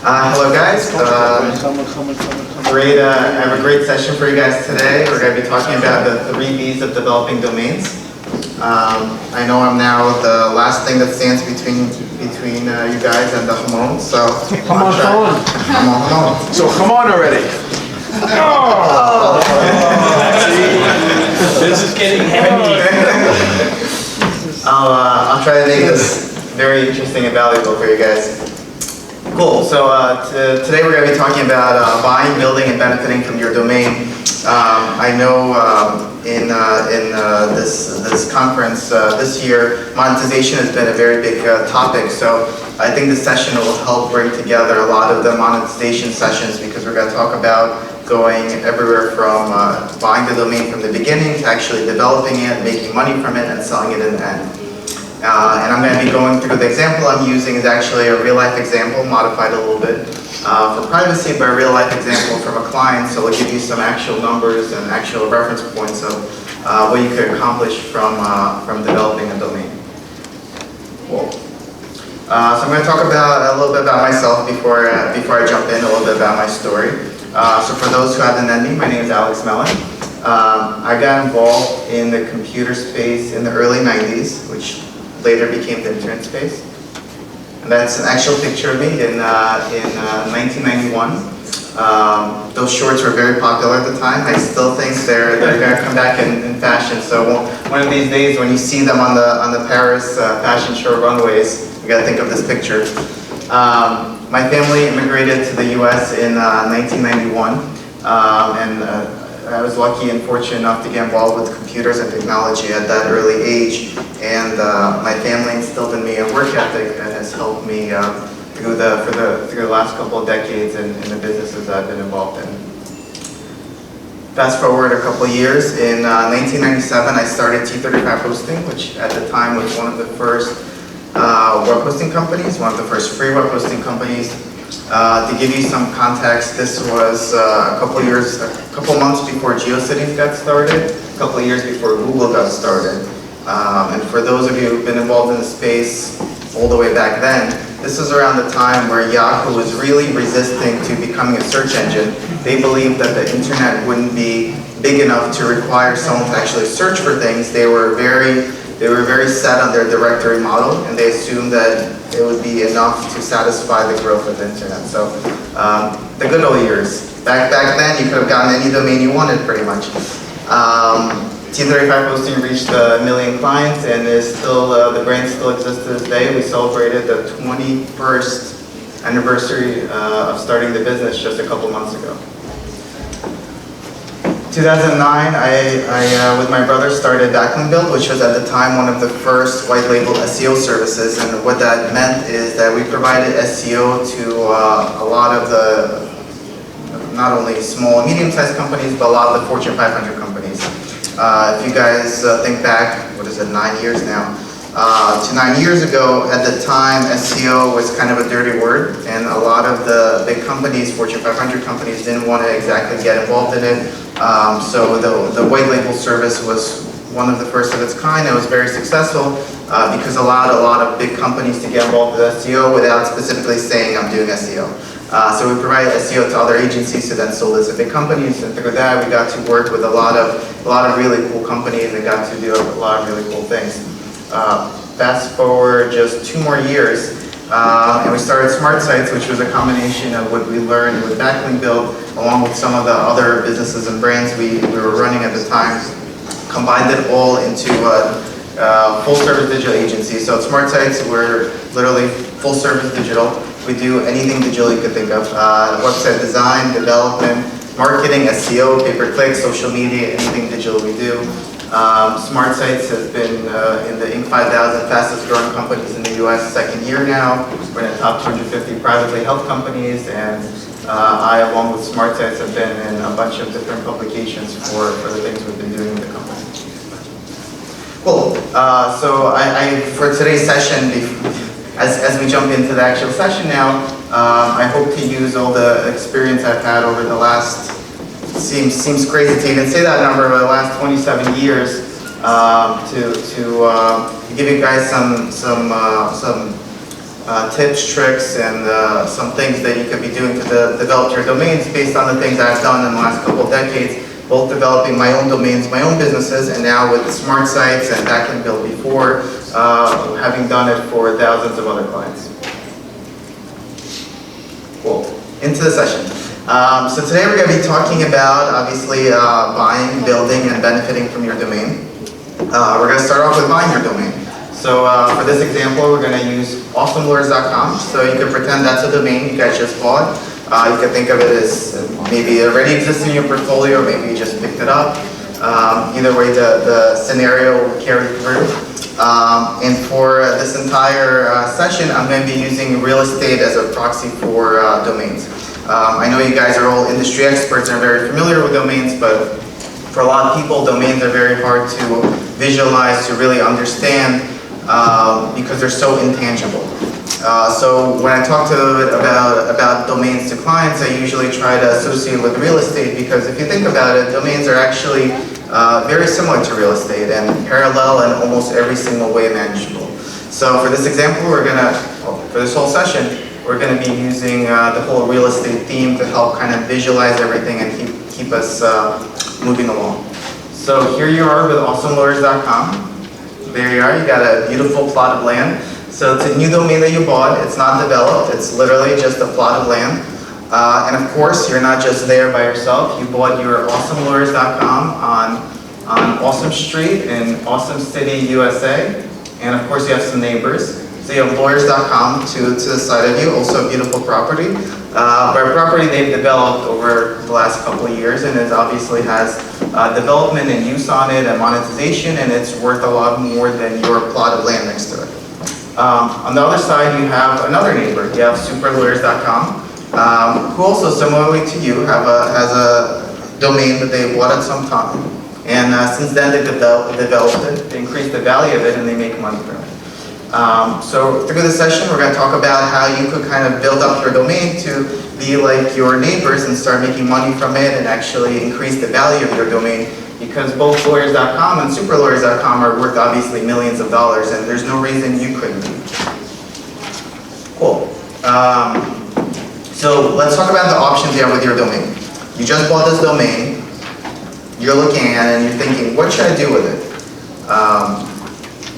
Hello guys. I have a great session for you guys today. We're going to be talking about the 3 B's of developing domains. I know I'm now the last thing that stands between you guys and the Hamon, so Come on. So come on already. This is getting heavy. I'll try to make this very interesting and valuable for you guys. Cool. So today we're going to be talking about buying, building, and benefiting from your domain. I know in this conference this year, monetization has been a very big topic. So I think this session will help bring together a lot of the monetization sessions, because we're going to talk about going everywhere from buying the domain from the beginning to actually developing it, making money from it, and selling it in the end. And I'm going to be going through the example I'm using is actually a real-life example, modified a little bit for privacy, but a real-life example from a client, so it'll give you some actual numbers and actual reference points of what you could accomplish from developing a domain. Cool. So I'm going to talk about a little bit about myself before I jump in, a little bit about my story. So for those who haven't known me, my name is Melen. I got involved in the computer space in the early 90s, which later became the internet space. And that's an actual picture of me in 1991. Those shorts were very popular at the time. I still think they're going to come back in fashion. So one of these days, when you see them on the Paris fashion show runways, you got to think of this picture. My family immigrated to the U.S. in 1991, and I was lucky and fortunate enough to get involved with computers and technology at that early age. And my family instilled in me a work ethic that has helped me through the last couple of decades in the businesses I've been involved in. Fast forward a couple of years, in 1997 I started T35 Hosting, which at the time was one of the first web hosting companies, one of the first free web hosting companies. To give you some context, this was a couple months before GeoCities got started, a couple of years before Google got started. And for those of you who've been involved in the space all the way back then, this was around the time where Yahoo was really resisting to becoming a search engine. They believed that the internet wouldn't be big enough to require someone to actually search for things. They were very set on their directory model, and they assumed that it would be enough to satisfy the growth of the internet. So the good old years. Back then, you could have gotten any domain you wanted, pretty much. T35 Hosting reached 1 million clients, and is still the brand still exists to this day. We celebrated the 21st anniversary of starting the business just a couple months ago. 2009, I with my brother started Backlink Build, which was at the time one of the first white label SEO services. And what that meant is that we provided SEO to a lot of the, not only small and medium-sized companies, but a lot of the Fortune 500 companies. If you guys think back, 9 years now, to 9 years ago, at the time, SEO was kind of a dirty word, and a lot of the big companies, Fortune 500 companies, didn't want to exactly get involved in it. So the white label service was one of the first of its kind. It was very successful because it allowed a lot of big companies to get involved with SEO without specifically saying, I'm doing SEO. So we provided SEO to other agencies who then sold it to big companies, and through that we got to work with a lot of really cool companies and got to do a lot of really cool things. Fast forward just 2 more years, and we started Smart Sites, which was a combination of what we learned with Backlink Build, along with some of the other businesses and brands we were running at the time, combined it all into a full-service digital agency. So at Smart Sites, we're literally full-service digital. We do anything digital you could think of. Website design, development, marketing, SEO, pay-per-click, social media, anything digital we do. Smart Sites has been in the Inc. 5000 fastest growing companies in the US 2nd year now. We're in the top 250 privately held companies, and I, along with Smart Sites, have been in a bunch of different publications for the things we've been doing in the company. Cool. So for today's session, as we jump into the actual session now, I hope to use all the experience I've had over the last, seems crazy to even say that number, but the last 27 years to give you guys some tips, tricks, and some things that you could be doing to develop your domains based on the things I've done in the last couple of decades, both developing my own domains, my own businesses, and now with smart sites and backend build before, having done it for thousands of other clients. Cool. Into the session. So today we're going to be talking about, obviously, buying, building, and benefiting from your domain. We're going to start off with buying your domain. So for this example, we're going to use awesomelawyers.com. So you can pretend that's a domain you guys just bought. You can think of it as maybe already exists in your portfolio, or maybe you just picked it up. Either way, the scenario will carry through. And for this entire session, I'm going to be using real estate as a proxy for domains. I know you guys are all industry experts and are very familiar with domains, but for a lot of people, domains are very hard to visualize, to really understand, because they're so intangible. So when I talk about domains to clients, I usually try to associate with real estate, because if you think about it, domains are actually very similar to real estate and parallel in almost every single way manageable. So for this example, for this whole session, we're going to be using the whole real estate theme to help kind of visualize everything and keep us moving along. So here you are with awesomelawyers.com. There you are. You got a beautiful plot of land. So it's a new domain that you bought. It's not developed. It's literally just a plot of land. And of course, you're not just there by yourself. You bought your awesomelawyers.com on Awesome Street in Awesome City, USA. And of course, you have some neighbors. So you have lawyers.com to the side of you, also a beautiful property. But a property they've developed over the last couple of years, and it obviously has development and use on it and monetization, and it's worth a lot more than your plot of land next to it. On the other side, you have another neighbor. You have superlawyers.com, who also, similarly to you, has a domain that they bought at some time. And since then, they've developed it, they increased the value of it, and they make money from it. So through the session, we're going to talk about how you could kind of build up your domain to be like your neighbors and start making money from it and actually increase the value of your domain, because both lawyers.com and superlawyers.com are worth obviously millions of dollars, and there's no reason you couldn't be. Cool. So let's talk about the options you have with your domain. You just bought this domain, you're looking at it and you're thinking, what should I do with it?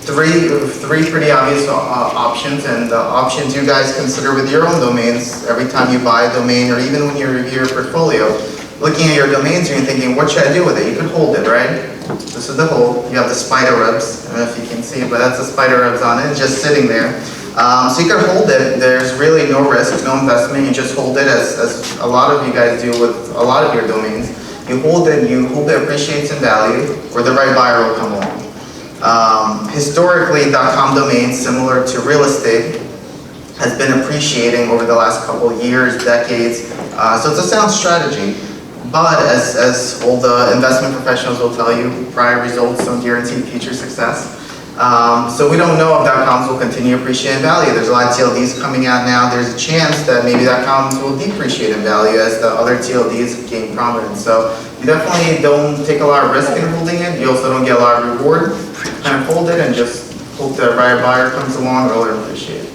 Three pretty obvious options, and the options you guys consider with your own domains every time you buy a domain, or even when you review your portfolio. Looking at your domains and you're thinking, what should I do with it? You could hold it, right? This is the hold. You have the spider webs. I don't know if you can see it, but that's the spider webs on it, just sitting there. So you can hold it. There's really no risk, no investment. You just hold it as a lot of you guys do with a lot of your domains. You hold it, you hope it appreciates in value, or the right buyer will come along. Historically, .com domains, similar to real estate, has been appreciating over the last couple of years, decades. So it's a sound strategy. But as all the investment professionals will tell you, prior results don't guarantee future success. So we don't know if .coms will continue to appreciate in value. There's a lot of TLDs coming out now. There's a chance that maybe .coms will depreciate in value as the other TLDs gain prominence. So you definitely don't take a lot of risk in holding it. You also don't get a lot of reward. Kind of hold it and just hope the right buyer comes along or will appreciate it.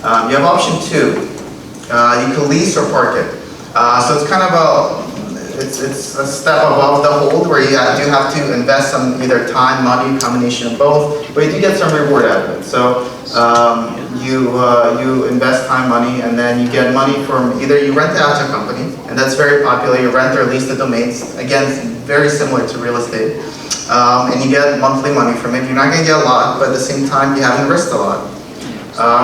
You have option 2. You can lease or park it. So it's kind of it's a step above the hold, where you do have to invest some either time, money, combination of both, but you do get some reward out of it. So you invest time, money, and then you get money from either you rent it out to a company, and that's very popular. You rent or lease the domains. Again, very similar to real estate. And you get monthly money from it. You're not going to get a lot, but at the same time, you haven't risked a lot.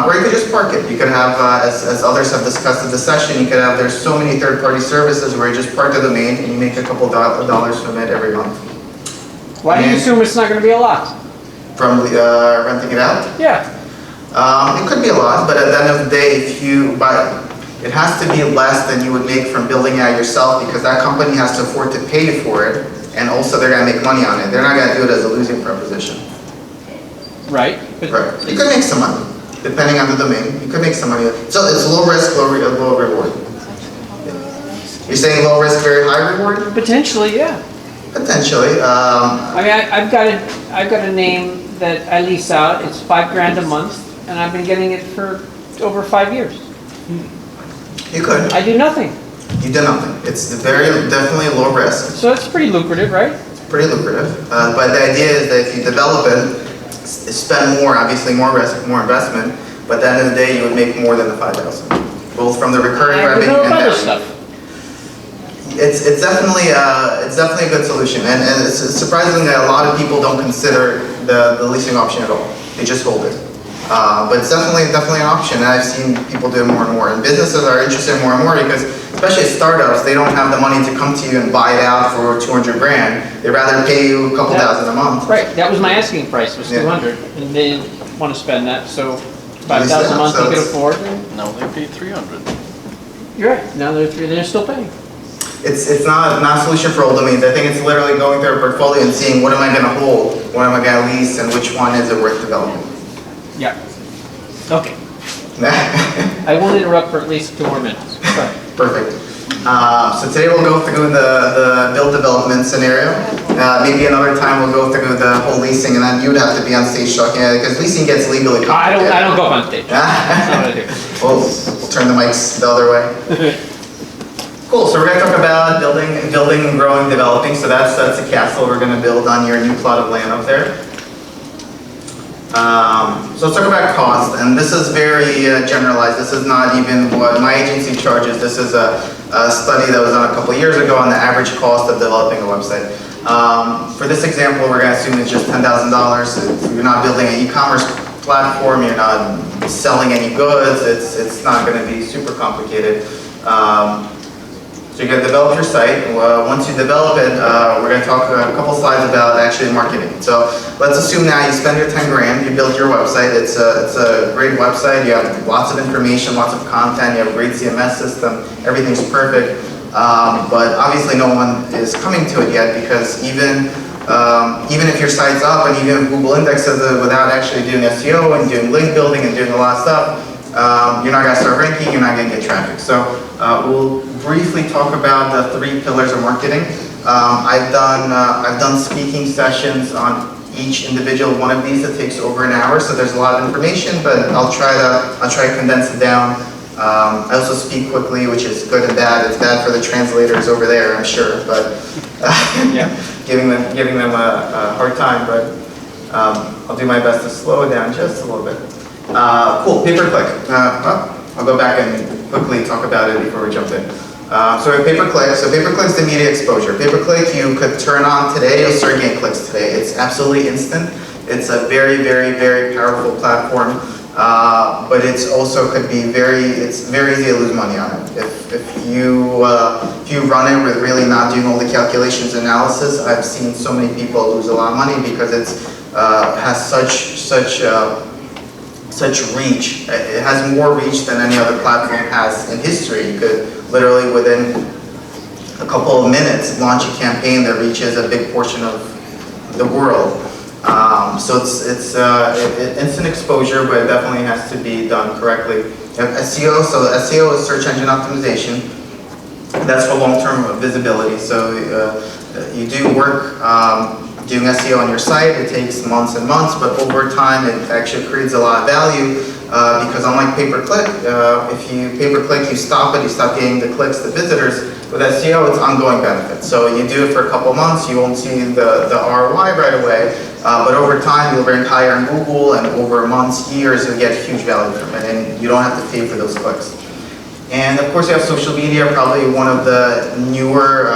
Or you could just park it. You could have, as others have discussed in the session, you could have, there's so many third-party services where you just park the domain and you make a couple dollars from it every month. Why do you assume it's not going to be a lot? From renting it out? Yeah. It could be a lot, but at the end of the day, if you buy it has to be less than you would make from building it out yourself, because that company has to afford to pay you for it, and also they're going to make money on it. They're not going to do it as a losing proposition. Right. Right. You could make some money. Depending on the domain, you could make some money. So it's low risk, low reward. You're saying low risk, very high reward? Potentially, yeah. Potentially. I mean, I've got a name that I lease out. It's $5 grand a month, and I've been getting it for over 5 years. You could. I do nothing. You did nothing. It's very, definitely low risk. So it's pretty lucrative, right? Pretty lucrative. But the idea is that if you develop it, spend more, obviously more risk, more investment, but at the end of the day, you would make more than the 5,000, both from the recurring I revenue develop and other value. stuff. It's definitely a good solution, and it's surprisingly that a lot of people don't consider the leasing option at all. They just hold it. But it's definitely an option, and I've seen people do it more and more. And businesses are interested more and more because, especially startups, they don't have the money to come to you and buy it out for 200 grand. They'd rather pay you a couple thousand a month. Right, that was my asking price, was Yeah. 200, and they didn't want to spend that, so 5,000 a that, month so you could it's- afford. No, they paid 300. You're right, now they're still paying. It's not a solution for all domains. I think it's literally going through a portfolio and seeing what am I going to hold, what am I going to lease, and which one is it worth developing. Yeah. Okay, I won't interrupt for at least 2 more minutes. Sorry. Perfect. So today we'll go through the build development scenario. Maybe another time we'll go through the whole leasing, and then you'd have to be on stage talking, because leasing gets legally complicated. I don't go up on stage. That's not what I do. We'll turn the mics the other way. Cool, so we're going to talk about building, growing, developing. So that's a castle we're going to build on your new plot of land up there. So let's talk about cost, and this is very generalized. This is not even what my agency charges. This is a study that was done a couple of years ago on the average cost of developing a website. For this example, we're going to assume it's just $10,000. You're not building an e-commerce platform. You're not selling any goods. It's not going to be super complicated. So you're going to develop your site. Once you develop it, we're going to talk a couple slides about actually marketing. So let's assume now you spend your 10 grand, you build your website. It's a great website. You have lots of information, lots of content. You have a great CMS system. Everything's perfect. But obviously no one is coming to it yet, because even if your site's up and even if Google indexes it without actually doing SEO and doing link building and doing a lot of stuff, you're not going to start ranking, you're not going to get traffic. So we'll briefly talk about the 3 pillars of marketing. I've done speaking sessions on each individual one of these that takes over an hour, so there's a lot of information, but I'll try to condense it down. I also speak quickly, which is good and bad. It's bad for the translators over there, I'm sure, but Yeah. giving them a hard time, but I'll do my best to slow it down just a little bit. Cool, pay-per-click. I'll go back and quickly talk about it before we jump in. So pay-per-click. So pay-per-click is the media exposure. Pay-per-click you could turn on today, you'll start getting clicks today. It's absolutely instant. It's a very, very, very powerful platform, but it's also could be it's very easy to lose money on it. If you run it with really not doing all the calculations analysis, I've seen so many people lose a lot of money because it's has such reach. It has more reach than any other platform has in history. You could literally within a couple of minutes launch a campaign that reaches a big portion of the world. So it's instant exposure, but it definitely has to be done correctly. You have SEO, so SEO is search engine optimization. That's for long-term visibility. So you do work doing SEO on your site. It takes months and months, but over time it actually creates a lot of value because unlike pay-per-click, if you pay-per-click, you stop it, you stop getting the clicks, the visitors. With SEO, it's ongoing benefit. So you do it for a couple months, you won't see the ROI right away, but over time you'll rank higher in Google, and over months, years, you'll get huge value from it, and you don't have to pay for those clicks. And of course you have social media, probably one of the newer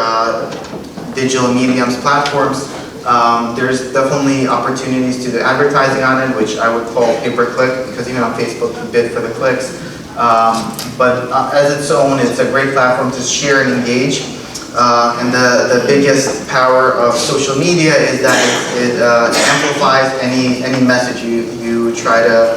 digital mediums platforms. There's definitely opportunities to do advertising on it, which I would call pay-per-click, because even on Facebook you bid for the clicks. But as its own, it's a great platform to share and engage. And the biggest power of social media is that it amplifies any message you try to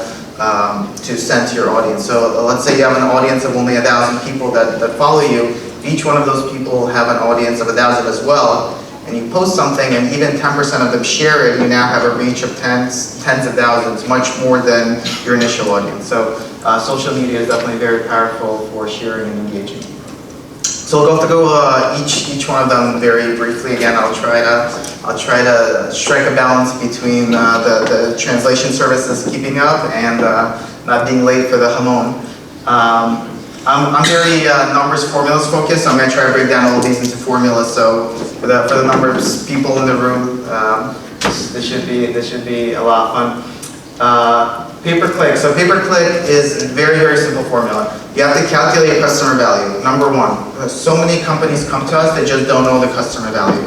send to your audience. So let's say you have an audience of only 1,000 people that follow you. Each one of those people have an audience of 1,000 as well. And you post something and even 10% of them share it, you now have a reach of tens of thousands, much more than your initial audience. So social media is definitely very powerful for sharing and engaging. So we'll go through each one of them very briefly. Again, I'll try to strike a balance between the translation services keeping up and not being late for the hamon. I'm very numbers formulas focused, so I'm going to try to break down all of these into formulas. So for the number of people in the room, this should be a lot of fun. Pay-per-click. So pay-per-click is a very, very simple formula. You have to calculate customer value, number one. So many companies come to us, they just don't know the customer value.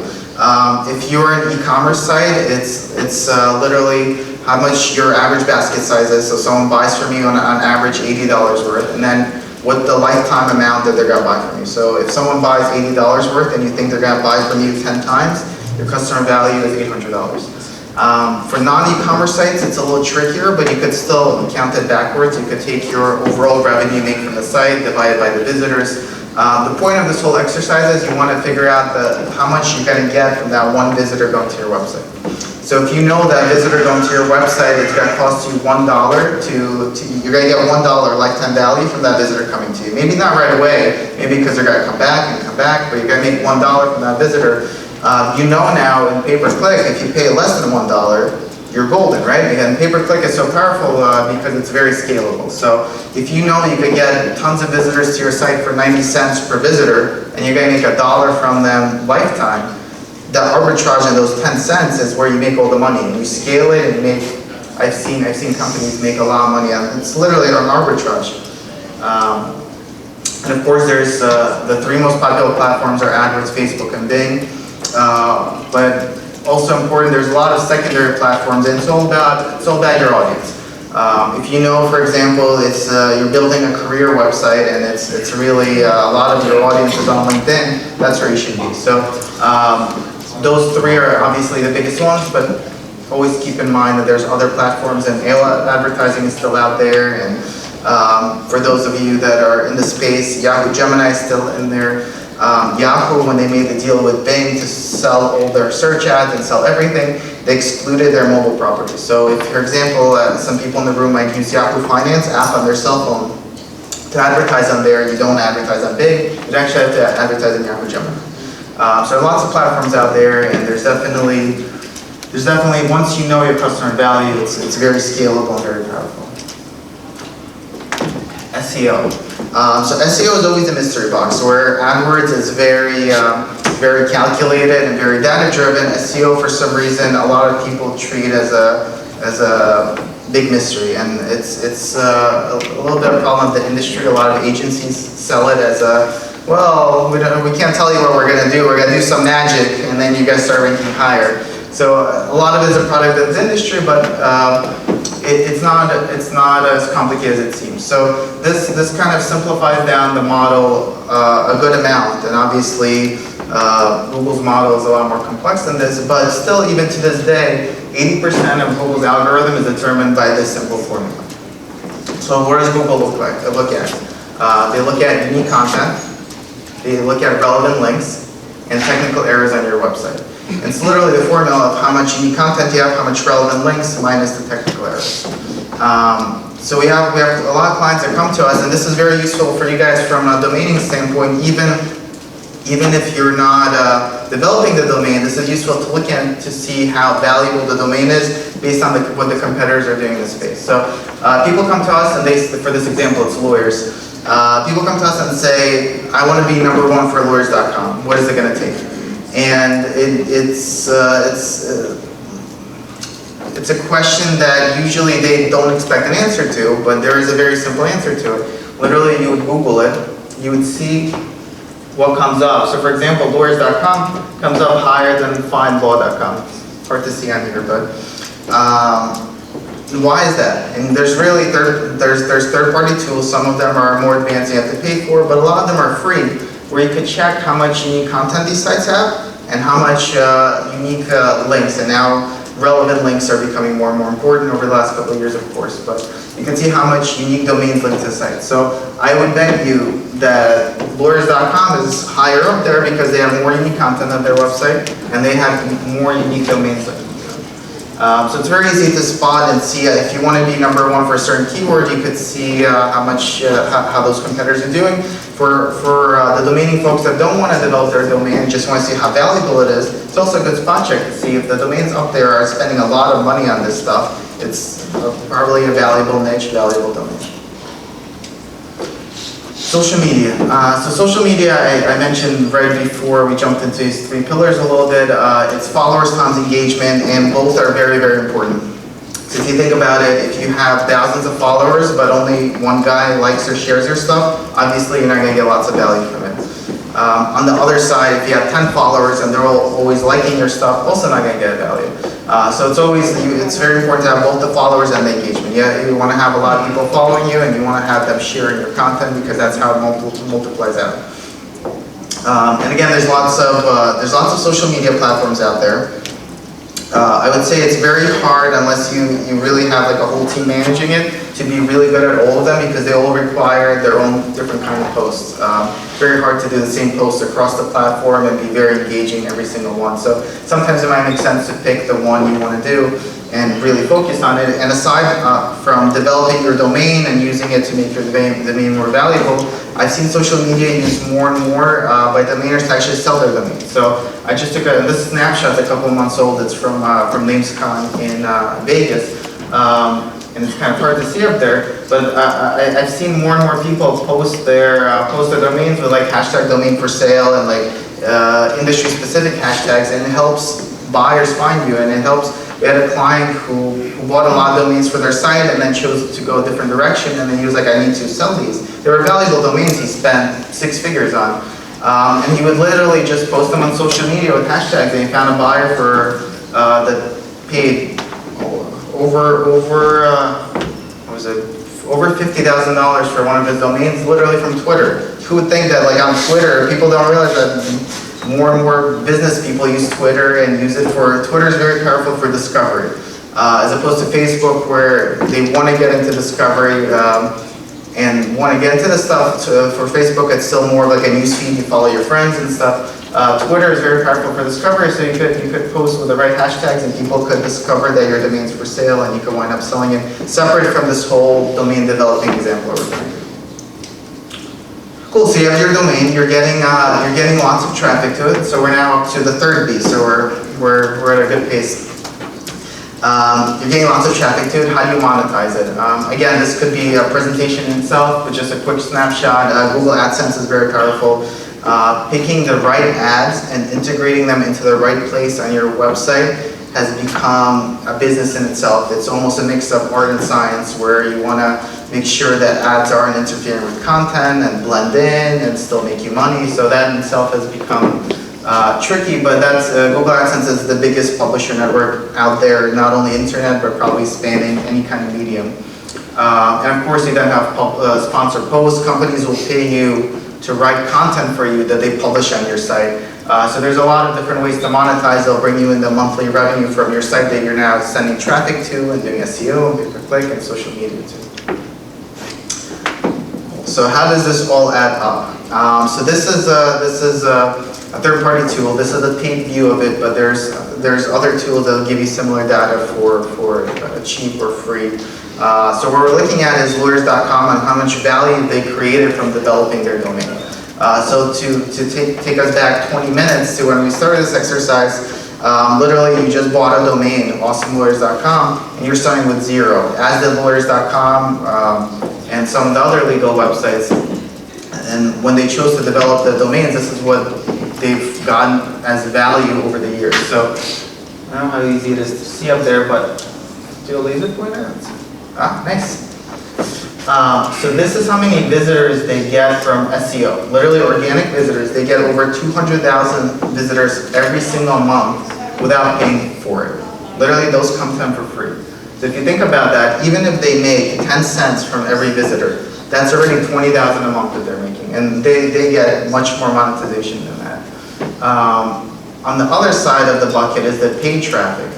If you're an e-commerce site, it's literally how much your average basket size is. So someone buys from you on average $80 worth, and then what the lifetime amount that they're gonna buy from you. So if someone buys $80 worth and you think they're gonna buy from you 10 times, your customer value is $800. For non-e-commerce sites, it's a little trickier, but you could still count it backwards. You could take your overall revenue made from the site, divide it by the visitors. The point of this whole exercise is you want to figure out how much you're going to get from that one visitor going to your website. So if you know that visitor going to your website is going to cost you $1 you're going to get $1 lifetime value from that visitor coming to you. Maybe not right away, maybe because they're going to come back, but you're going to make $1 from that visitor. You know now in pay-per-click, if you pay less than $1, you're golden, right? And pay-per-click is so powerful because it's very scalable. So if you know you could get tons of visitors to your site for 90 cents per visitor, and you're going to make $1 from them lifetime, that arbitrage in those 10 cents is where you make all the money. And you scale it and you make, I've seen companies make a lot of money. It's literally an arbitrage. And of course there's the three most popular platforms are AdWords, Facebook, and Bing. But also important, there's a lot of secondary platforms, and it's all about your audience. If you know, for example, it's you're building a career website and it's really a lot of your audience is on LinkedIn, that's where you should be. So those three are obviously the biggest ones, but always keep in mind that there's other platforms, and advertising is still out there. And for those of you that are in the space, Yahoo Gemini is still in there. Yahoo, when they made the deal with Bing to sell all their search ads and sell everything, they excluded their mobile properties. So if, for example, some people in the room might use Yahoo Finance app on their cell phone to advertise on there, you don't advertise on Bing, you actually have to advertise in Yahoo Gemini. So there are lots of platforms out there, and there's definitely, once you know your customer value, it's very scalable and very powerful. SEO. So SEO is always a mystery box, where AdWords is very calculated and very data-driven. SEO, for some reason, a lot of people treat as a big mystery, and it's a little bit of a problem of the industry. A lot of agencies sell it as well, we can't tell you what we're going to do. We're going to do some magic, and then you guys start ranking higher. So a lot of it is a product of the industry, but it's not as complicated as it seems. So this kind of simplifies down the model a good amount, and obviously Google's model is a lot more complex than this, but still, even to this day, 80% of Google's algorithm is determined by this simple formula. So what does Google look at? They look at unique content, they look at relevant links, and technical errors on your website. And it's literally the formula of how much unique content you have, how much relevant links, minus the technical errors. So we have a lot of clients that come to us, and this is very useful for you guys from a domaining standpoint. Even if you're not developing the domain, this is useful to look at to see how valuable the domain is based on what the competitors are doing in the space. So people come to us, and for this example, it's lawyers. People come to us and say, I want to be #1 for lawyers.com. What is it going to take? And it's a question that usually they don't expect an answer to, but there is a very simple answer to it. Literally, you would Google it, you would see what comes up. So for example, lawyers.com comes up higher than findlaw.com. It's hard to see on here, but why is that? And there's really there's third-party tools. Some of them are more advanced, you have to pay for, but a lot of them are free, where you could check how much unique content these sites have and how much unique links. And now relevant links are becoming more and more important over the last couple of years, of course, but you can see how much unique domains link to the site. So I would bet you that lawyers.com is higher up there because they have more unique content on their website and they have more unique domains linking to them. So it's very easy to spot and see if you want to be #1 for a certain keyword, you could see how those competitors are doing. For the domaining folks that don't want to develop their domain, just want to see how valuable it is, it's also a good spot check to see if the domains up there are spending a lot of money on this stuff it's probably a valuable niche, valuable domain. Social media. So social media, I mentioned right before we jumped into these three pillars a little bit. It's followers times engagement, and both are very, very important. So if you think about it, if you have thousands of followers, but only one guy likes or shares your stuff, obviously you're not going to get lots of value from it. On the other side, if you have 10 followers and they're always liking your stuff, also not going to get value. So it's very important to have both the followers and the engagement. Yeah, you want to have a lot of people following you, and you want to have them sharing your content, because that's how it multiplies out. And again, there's lots of social media platforms out there. I would say it's very hard, unless you really have like a whole team managing it, to be really good at all of them, because they all require their own different kind of posts. Very hard to do the same posts across the platform and be very engaging every single one. So sometimes it might make sense to pick the one you want to do and really focus on it. And aside from developing your domain and using it to make your domain more valuable, I've seen social media used more and more by domainers to actually sell their domain. So I just took this snapshot, a couple of months old. It's from NamesCon in Vegas. And it's kind of hard to see up there, but I've seen more and more people post their domains with like hashtag domain for sale and like industry specific hashtags, and it helps buyers find you, and it helps. We had a client who bought a lot of domains for their site and then chose to go a different direction, and then he was like, I need to sell these. They were valuable domains he spent 6 figures on. And he would literally just post them on social media with hashtags, and he found a buyer for that paid over $50,000 for one of his domains, literally from Twitter. Who would think that like on Twitter, people don't realize that more and more business people use Twitter and use it for, Twitter is very powerful for discovery, as opposed to Facebook, where they want to get into discovery and want to get into the stuff. For Facebook, it's still more like a news feed, you follow your friends and stuff. Twitter is very powerful for discovery, so you could post with the right hashtags and people could discover that your domain's for sale, and you could wind up selling it, separate from this whole domain developing example over there. Cool, so you have your domain, you're getting lots of traffic to it. So we're now up to the third B, so we're at a good pace. You're getting lots of traffic to it. How do you monetize it? Again, this could be a presentation in itself, but just a quick snapshot. Google AdSense is very powerful. Picking the right ads and integrating them into the right place on your website has become a business in itself. It's almost a mix of art and science, where you want to make sure that ads aren't interfering with content and blend in and still make you money. So that in itself has become tricky, but that's Google AdSense is the biggest publisher network out there, not only internet, but probably spanning any kind of medium. And of course, you then have sponsored posts. Companies will pay you to write content for you that they publish on your site. So there's a lot of different ways to monetize. They'll bring you in the monthly revenue from your site that you're now sending traffic to and doing SEO, pay-per-click, and social media too. So how does this all add up? So this is a third-party tool. This is a paid view of it, but there's other tools that will give you similar data for cheap or free. So what we're looking at is lawyers.com and how much value they created from developing their domain. So to take us back 20 minutes to when we started this exercise, literally you just bought a domain, awesomelawyers.com, and you're starting with 0. As did lawyers.com and some of the other legal websites. And when they chose to develop the domains, this is what they've gotten as value over the years. So I don't know how easy it is to see up there, but do a laser pointer? Ah, nice. So this is how many visitors they get from SEO. Literally organic visitors. They get over 200,000 visitors every single month without paying for it. Literally those come to them for free. So if you think about that, even if they make 10 cents from every visitor, that's already 20,000 a month that they're making. And they get much more monetization than that. On the other side of the bucket is the paid traffic.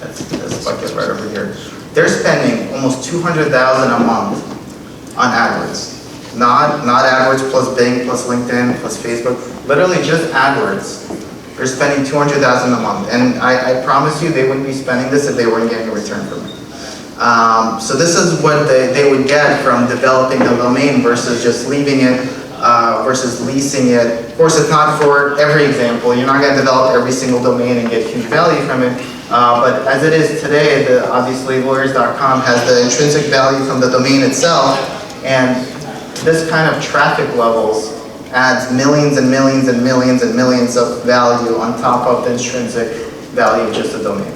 That's this bucket right over here. They're spending almost 200,000 a month on AdWords. Not AdWords plus Bing, plus LinkedIn, plus Facebook. Literally just AdWords. They're spending 200,000 a month. And I promise you they wouldn't be spending this if they weren't getting a return from it. So this is what they would get from developing the domain versus just leaving it versus leasing it. Of course, it's not for every example. You're not going to develop every single domain and get huge value from it. But as it is today, obviously lawyers.com has the intrinsic value from the domain itself, and this kind of traffic levels adds millions and millions and millions and millions of value on top of the intrinsic value of just a domain.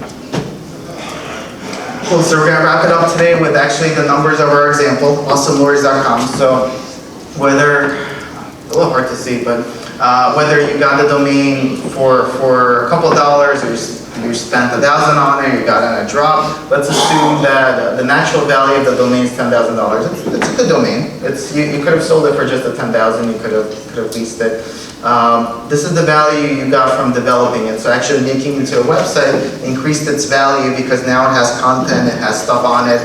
Cool, so we're going to wrap it up today with actually the numbers of our example, awesomelawyers.com. So whether, a little hard to see, but whether you got a domain for a couple of dollars, or you spent $1,000 on it, you got in a drop, let's assume that the natural value of the domain is $10,000. It's a good domain. You could have sold it for just the $10,000. You could have leased it. This is the value you got from developing it. So actually making it into a website increased its value because now it has content, it has stuff on it.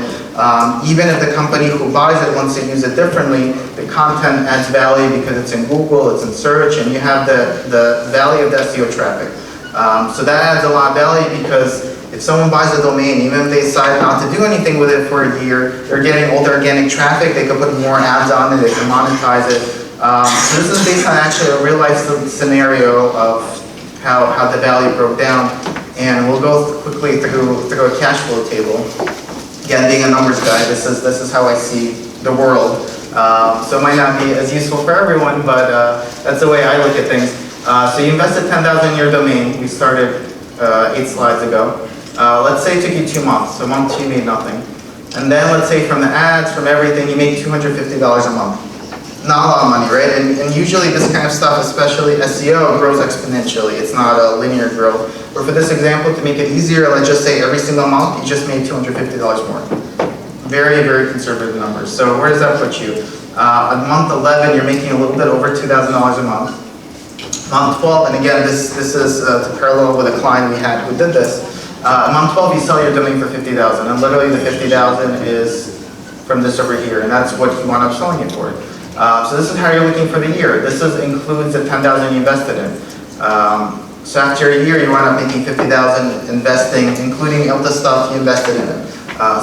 Even if the company who buys it wants to use it differently, the content adds value because it's in Google, it's in search, and you have the value of the SEO traffic. So that adds a lot of value because if someone buys a domain, even if they decide not to do anything with it for a year, they're getting all the organic traffic, they can put more ads on it, they can monetize it. So this is based on actually a real life scenario of how the value broke down. And we'll go quickly through a cash flow table. Again, being a numbers guy, this is how I see the world. So it might not be as useful for everyone, but that's the way I look at things. So you invested $10,000 in your domain. We started 8 slides ago. Let's say it took you 2 months. So month 2 you made nothing. And then let's say from the ads, from everything, you made $250 a month. Not a lot of money, right? And usually this kind of stuff, especially SEO, grows exponentially. It's not a linear growth. But for this example, to make it easier, let's just say every single month you just made $250 more. Very, very conservative numbers. So where does that put you? On month 11, you're making a little bit over $2,000 a month. Month 12, and again, this is to parallel with a client we had who did this. Month 12, you sell your domain for $50,000, and literally the $50,000 is from this over here, and that's what you wound up selling it for. So this is how you're looking for the year. This includes the $10,000 you invested in. So after a year, you wind up making $50,000 investing, including all the stuff you invested in it.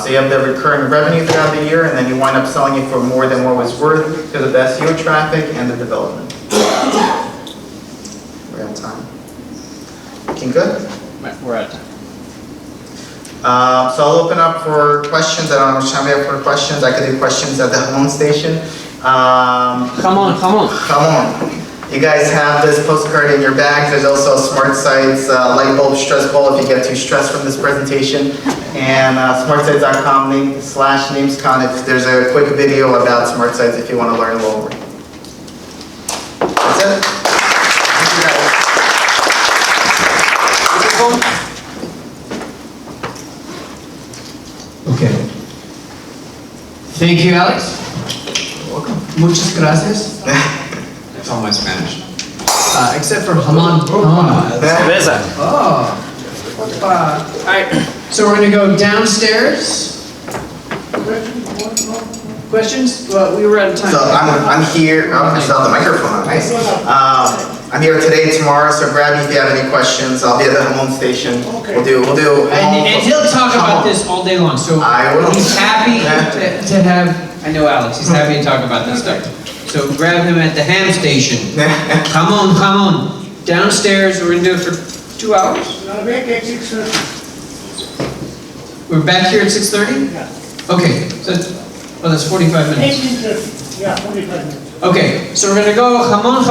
So you have the recurring revenue throughout the year, and then you wind up selling it for more than what was worth because of the SEO traffic and the development. We're out of time. Looking good? We're out of time. So I'll open up for questions. I don't know how much time we have for questions. I could do questions at the home station. Come on. You guys have this postcard in your bags. There's also SmartSites light bulb stress ball if you get too stressed from this presentation. And smartsites.com/NamesCon if there's a quick video about SmartSites if you want to learn a little more. That's it. Thank you guys. Okay. Thank you, Alex. Welcome. Muchas gracias. That's all my Spanish. Except for Haman. Oh. All right. So we're going to go downstairs. Questions? Well, we were out of time. So I'm here. Oh, I still have the microphone on. Nice. I'm here today, tomorrow. So grab me if you have any questions. I'll be at the home station. We'll do. And he'll talk about this all day long. So I will. he's happy to have. I know Alex. He's happy to talk about this stuff. So grab him at the ham station. Come on. Downstairs. We're gonna do it for 2 hours. We're back here at 6:30. Okay. So that's 45 minutes. 18:30. Yeah, 45 minutes. Okay, so we're gonna go Hamon.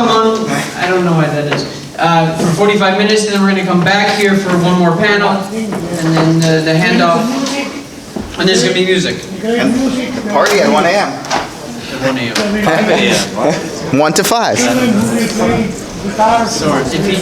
I don't know why that is. For 45 minutes, and then we're gonna come back here for one more panel, and then the handoff, and there's gonna be music. Party at 1 a.m. 1 a.m. 1 to 5. So if he,